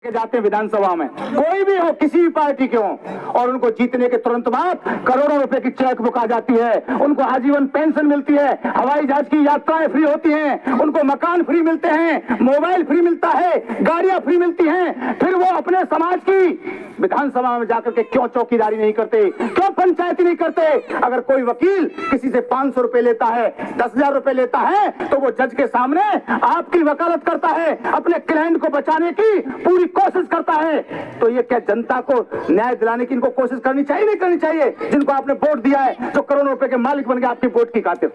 के जाते हैं विधानसभा में, कोई भी हो, किसी भी पार्टी के हो, और उनको जीतने के तुरंत बाद करोड़ों रुपए की चेक बुक आ जाती है, उनको आजीवन पेंशन मिलती है, हवाई जहाज की यात्राएं फ्री होती हैं, उनको मकान फ्री मिलते हैं, मोबाइल फ्री मिलता है, गाड़ियां फ्री मिलती हैं। फिर वो अपने समाज की विधानसभा में जाकर के क्यों चौकीदारी नहीं करते, क्यों पंचायती नहीं करते? अगर कोई वकील किसी से 500 रुपए लेता है, 10,000 रुपए लेता है, तो वो जज के सामने आपकी वकालत करता है, अपने क्लाइंट को बचाने की पूरी कोशिश करता है। तो ये क्या जनता को न्याय दिलाने की इनको कोशिश करनी चाहिए नहीं करनी चाहिए? जिनको आपने वोट दिया है, जो करोड़ों रुपए के मालिक बन गए आपकी वोट की खातिर,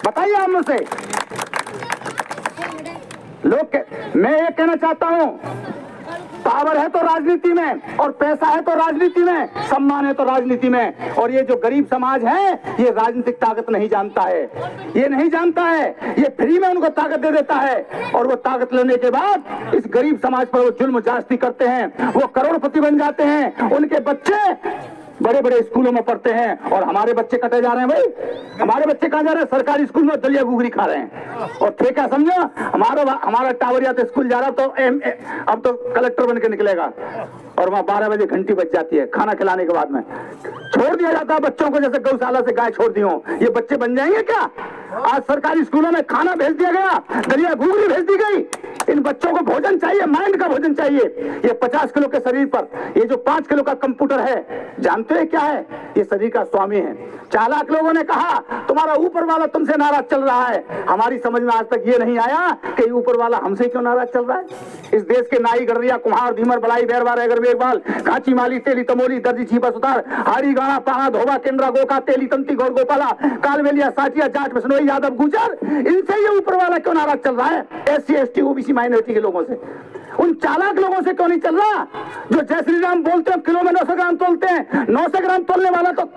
बताइए आप मुझसे। मैं ये कहना चाहता हूं, पावर है तो राजनीति में, और पैसा है तो राजनीति में, सम्मान है तो राजनीति में, और ये जो गरीब समाज है ये राजनीतिक ताकत नहीं जानता है, ये नहीं जानता है, ये फ्री में उनको ताकत दे देता है, और वो ताकत लेने के बाद इस गरीब समाज पर वो जुल्म जास्ती करते हैं, वो करोड़पति बन जाते हैं, उनके बच्चे बड़े बड़े स्कूलों में पढ़ते हैं, और हमारे बच्चे कटे जा रहे हैं। भाई हमारे बच्चे कहां जा रहे हैं? सरकारी स्कूल में दलिया घुघरी खा रहे हैं, और ठेका समझो। हमारा टावरिया तो स्कूल जा रहा, तो अब तो कलेक्टर बन के निकलेगा, और वहां 12 बजे घंटी बज जाती है, खाना खिलाने के बाद में छोड़ दिया जाता है बच्चों को, जैसे गौशाला से गाय छोड़ दी हो। ये बच्चे बन जाएंगे क्या? आज सरकारी स्कूलों में खाना भेज दिया गया, दलिया घुघरी भेज दी गई। इन बच्चों को भोजन चाहिए, माइंड का भोजन चाहिए। ये 50 किलो के शरीर पर ये जो 5 किलो का कंप्यूटर है, जानते हैं क्या है? ये शरीर का स्वामी है। चालाक लोगों ने कहा तुम्हारा ऊपर वाला तुमसे नाराज चल रहा है। हमारी समझ में आज तक ये नहीं आया कि ऊपर वाला हमसे क्यों नाराज चल रहा है। इस देश के नाई, गड़रिया, कुम्हार, धीमर, बलाई, बैरवार, अगर बेगवाल, कांची, माली, तेली, तमोली, दर्जी, छीपा, सुतार, हाड़ी, गाड़ा, पाहा, धोबा, केंद्रा, गोका, तेली, तंती, गौर, गोपाला, कालवेलिया, साचिया, जाट, बिश्नोई, यादव, गुजर, इनसे ये ऊपर वाला क्यों नाराज चल रहा है? SC, ST, OBC माइनॉरिटी के लोगों से, उन चालाक लोगों से क्यों नहीं चल रहा? जो जय श्री राम बोलते हैं, किलो में 900 ग्राम तोलते हैं। 900 ग्राम तोलने वाला तो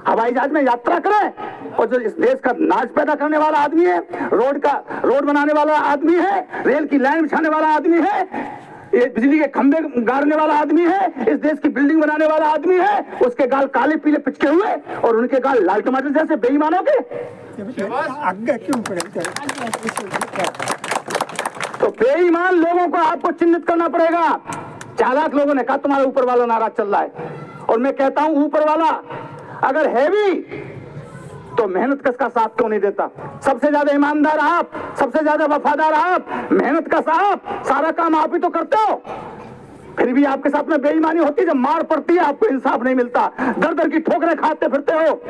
हवाई जहाज में यात्रा करे, और जो इस देश का नाच पैदा करने वाला आदमी है, रोड बनाने वाला आदमी है, रेल की लाइन बिछाने वाला आदमी है, ये बिजली के खंभे गाड़ने वाला आदमी है, इस देश की बिल्डिंग बनाने वाला आदमी है, उसके गाल काले पीले पिचके हुए और उनके गाल लाल टमाटर जैसे बेईमानों के। तो बेईमान लोगों को आपको चिन्हित करना पड़ेगा। चालाक लोगों ने कहा तुम्हारा ऊपर वाला नाराज चल रहा है, और मैं कहता हूं ऊपर वाला अगर है भी तो मेहनत कश का साथ क्यों नहीं देता? सबसे ज्यादा ईमानदार आप, सबसे ज्यादा वफादार आप, मेहनत कश आप, सारा काम आप ही तो करते हो, फिर भी आपके साथ में बेईमानी होती है। जब मार पड़ती है आपको इंसाफ नहीं मिलता, दर दर की ठोकरें खाते फिरते हो,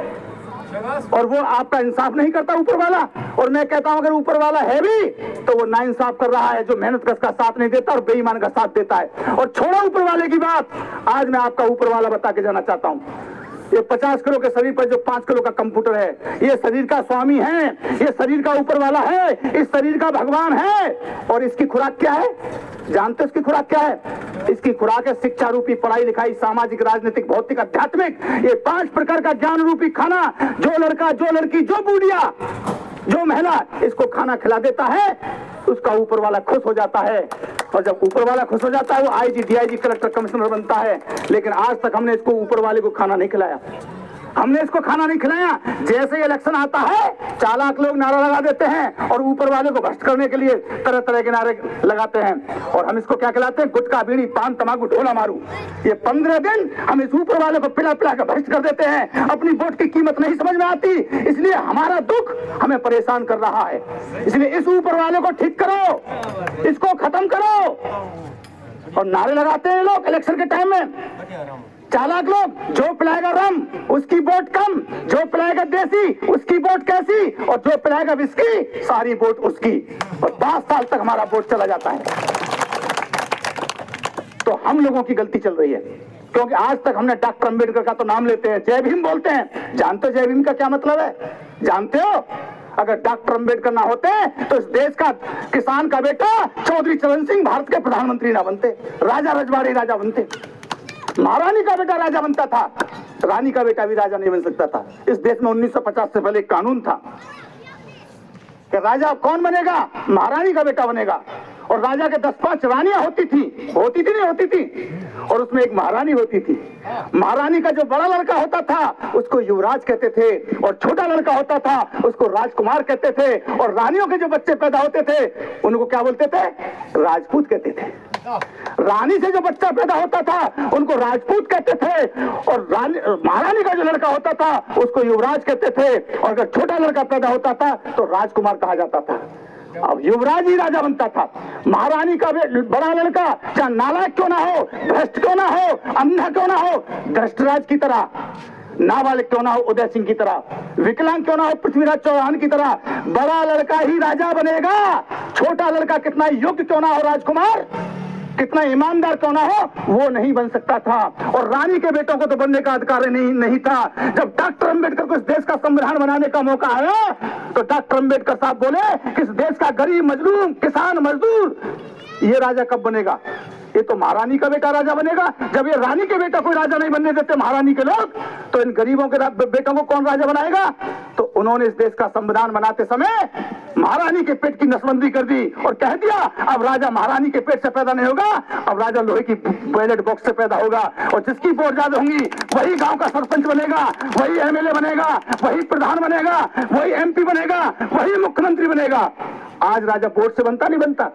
और वो आपका इंसाफ नहीं करता ऊपर वाला। और मैं कहता हूं अगर ऊपर वाला है भी तो वो नाइंसाफ कर रहा है, जो मेहनत कश का साथ नहीं देता और बेईमान का साथ देता है। और छोड़ो ऊपर वाले की बात, आज मैं आपका ऊपर वाला बता के जाना चाहता हूं। ये 50 किलो के शरीर पर जो 5 किलो का कंप्यूटर है, ये शरीर का स्वामी है, ये शरीर का ऊपर वाला है, इस शरीर का भगवान है। और इसकी खुराक क्या है? जानते इसकी खुराक क्या है? इसकी खुराक है शिक्षा रूपी, पढ़ाई लिखाई, सामाजिक, राजनीतिक, भौतिक, आध्यात्मिक, ये 5 प्रकार का ज्ञान रूपी खाना जो लड़का, जो लड़की, जो बूढ़िया, जो महिला इसको खाना खिला देता है, उसका ऊपर वाला खुश हो जाता है। और जब ऊपर वाला खुश हो जाता है वो IG, DIG, कलेक्टर, कमिश्नर बनता है। लेकिन आज तक हमने इसको ऊपर वाले को खाना नहीं खिलाया, हमने इसको खाना नहीं खिलाया। जैसे इलेक्शन आता है चालाक लोग नारा लगा देते हैं, और ऊपर वाले को भ्रष्ट करने के लिए तरह तरह के नारे लगाते हैं। और हम इसको क्या खिलाते हैं? गुटखा, बीड़ी, पान, तमाकू, ढोला मारू। ये 15 दिन हम इस ऊपर वाले को पिला पिला कर भ्रष्ट कर देते हैं। अपनी वोट की कीमत नहीं समझ में आती, इसलिए हमारा दुख हमें परेशान कर रहा है। इसलिए इस ऊपर वाले को ठीक करो, इसको खत्म करो। और नारे लगाते हैं लोग इलेक्शन के टाइम में, चालाक लोग, जो पिलाएगा रम उसकी वोट कम, जो पिलाएगा देसी उसकी वोट कैसी, और जो पिलाएगा विस्की सारी वोट उसकी। और 10 साल तक हमारा वोट चला जाता है। तो हम लोगों की गलती चल रही है, क्योंकि आज तक हमने डॉक्टर अंबेडकर का तो नाम लेते हैं, जय भीम बोलते हैं। जानते हो जय भीम का क्या मतलब है? जानते हो? अगर डॉक्टर अंबेडकर ना होते तो इस देश का किसान का बेटा चौधरी चरण सिंह भारत के प्रधानमंत्री ना बनते, राजा रजवाड़ी राजा बनते, महारानी का बेटा राजा बनता था, रानी का बेटा भी राजा नहीं बन सकता था। इस देश में 1950 से पहले एक कानून था कि राजा कौन बनेगा? महारानी का बेटा बनेगा। और राजा के 10-5 रानियां होती थी नहीं होती थी, और उसमें एक महारानी होती थी। महारानी का जो बड़ा लड़का होता था उसको युवराज कहते थे, और छोटा लड़का होता था उसको राजकुमार कहते थे, और रानियों के जो बच्चे पैदा होते थे उनको क्या बोलते थे? राजपूत कहते थे। रानी से जो बच्चा पैदा होता था उनको राजपूत कहते थे, और रानी महारानी का जो लड़का होता था उसको युवराज कहते थे, और अगर छोटा लड़का पैदा होता था तो राजकुमार कहा जाता था। अब युवराज ही राजा बनता था। महारानी का बड़ा लड़का चाहे नालायक क्यों ना हो, भ्रष्ट क्यों ना हो, अंधा क्यों ना हो, धृष्टराज की तरह, नाबालिग क्यों ना हो उदय सिंह की तरह, विकलांग क्यों ना हो पृथ्वीराज चौहान की तरह, बड़ा लड़का ही राजा बनेगा। छोटा लड़का कितना योग्य क्यों ना हो राजकुमार, कितना ईमानदार क्यों ना हो, वो नहीं बन सकता था। और रानी के बेटों को तो बनने का अधिकार नहीं था। जब डॉक्टर अंबेडकर को इस देश का संविधान बनाने का मौका आया तो डॉक्टर अंबेडकर साहब बोले कि इस देश का गरीब मजलूम किसान मजदूर ये राजा कब बनेगा, ये तो महारानी का बेटा राजा बनेगा। जब ये रानी के बेटा कोई राजा नहीं बनने देते महारानी के लोग, तो इन गरीबों के बेटों को कौन राजा बनाएगा। तो उन्होंने इस देश का संविधान बनाते समय महारानी के पेट की नसबंदी कर दी और कह दिया अब राजा महारानी के पेट से पैदा नहीं होगा, अब राजा लोहे की बैलेट बॉक्स से पैदा होगा, और जिसकी वोट ज्यादा होंगी वही गांव का सरपंच बनेगा, वही एमएलए बनेगा, वही प्रधान बनेगा, वही एमपी बनेगा, वही मुख्यमंत्री बनेगा। आज राजा वोट से बनता नहीं बनता।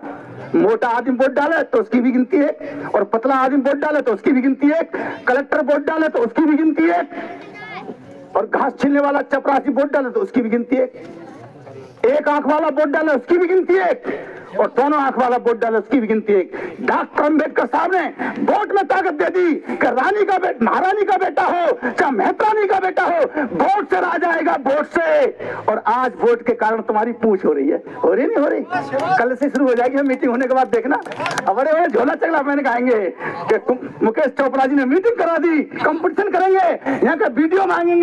मोटा आदमी वोट डाले तो उसकी भी गिनती है, और पतला आदमी वोट डाले तो उसकी भी गिनती है, कलेक्टर वोट डाले तो उसकी भी गिनती है, और घास छीलने वाला चपरासी वोट डाले तो उसकी भी गिनती है, एक आंख वाला वोट डाले उसकी भी गिनती है, और दोनों आंख वाला वोट डाले उसकी भी गिनती है। डॉक्टर अंबेडकर साहब ने वोट में ताकत दे दी कि रानी का बेटा महारानी का बेटा हो चाहे मेहतरानी का बेटा हो, वोट से राजा आएगा, वोट से। और आज वोट के कारण तुम्हारी पूछ हो रही है, हो रही नहीं हो रही, कल से शुरू हो जाएगी मीटिंग होने के बाद देखना। अब बड़े बड़े झोला चगला पहन के आएंगे कि मुकेश चोपड़ा जी ने मीटिंग करा दी, कंपटीशन करेंगे, यहाँ का वीडियो मांगेंगे।